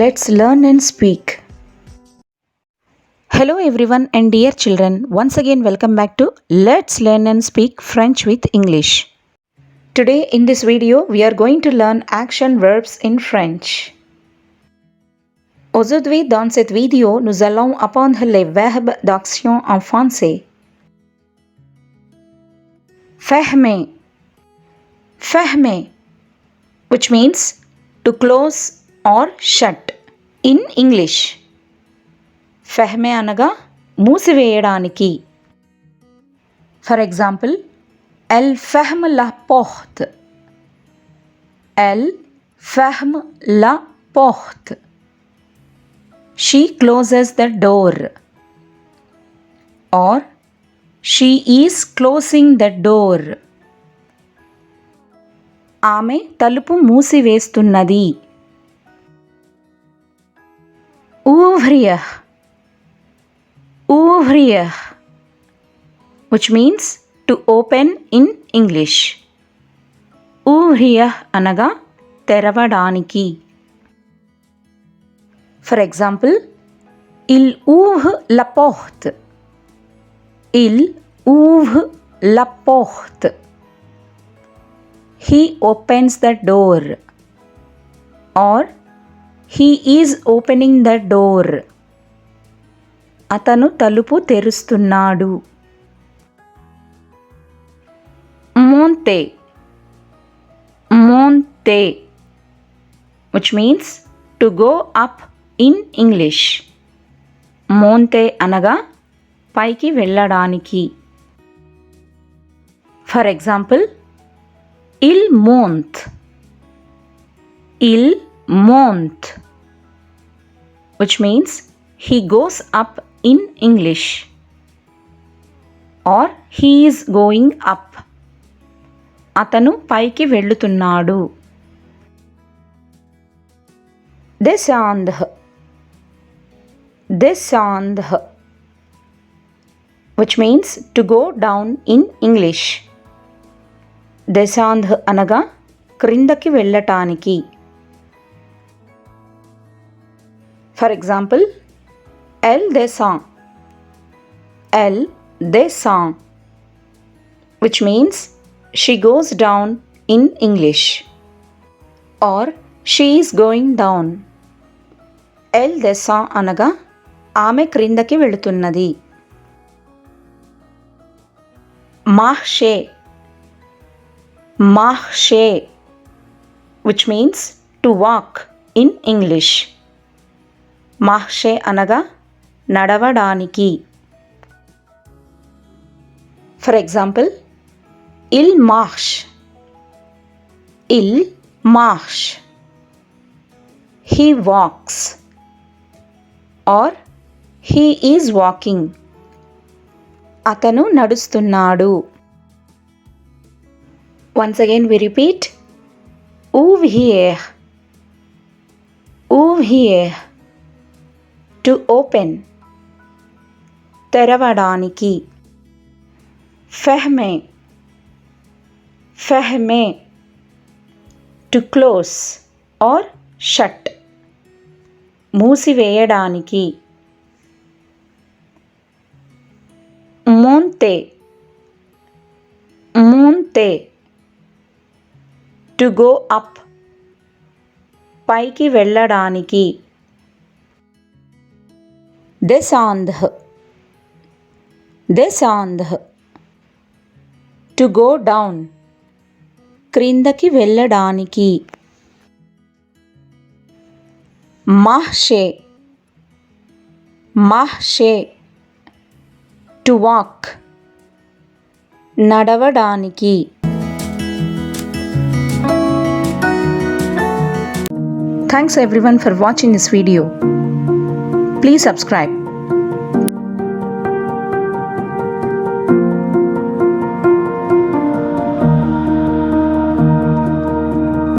Let's learn and speak. Hello everyone and dear children, once again welcome back to Let's Learn and Speak French with English. Today in this video we are going to learn action verbs in French. Aujourd'hui dans cette vidéo nous allons apprendre les verbes d'action en français. Fermer. Fermer, which means to close or shut in English. Fermer అనగా మూసివేయడానికి. For example, elle ferme la porte. Elle ferme la porte. She closes the door. Or she is closing the door. ఆమె తలుపు మూసివేస్తున్నది. Ouvrir. Ouvrir, which means to open in English. Ouvrir అనగా తెరవడానికి. For example, il ouvre la porte. Il ouvre la porte. He opens the door. Or he is opening the door. అతను తలుపు తెరుస్తున్నాడు. Monter. Monter, which means to go up in English. Monter అనగా పైకి వెళ్ళడానికి. For example, il monte. Il monte, which means he goes up in English. Or he is going up. అతను పైకి వెళ్ళుతున్నాడు. Descendre. Descendre, which means to go down in English. Descendre అనగా క్రిందకి వెళ్ళటానికి. For example, elle descend. Elle descend, which means she goes down in English. Or she is going down. Elle descend అనగా ఆమె క్రిందకి వెళుతున్నది. Marcher. Marcher, which means to walk in English. Marcher అనగా నడవడానికి. For example, il marche. Il marche. He walks. Or he is walking. అతను నడుస్తున్నాడు. Once again we repeat. Ouvrir. Ouvrir, to open. తెరవడానికి. Fermer. Fermer, to close or shut. మూసివేయడానికి. Monter. Monter, to go up. పైకి వెళ్ళడానికి. Descendre. Descendre, to go down. క్రిందకి వెళ్ళడానికి. Marcher. Marcher, to walk. నడవడానికి. Thanks everyone for watching this video. Please subscribe.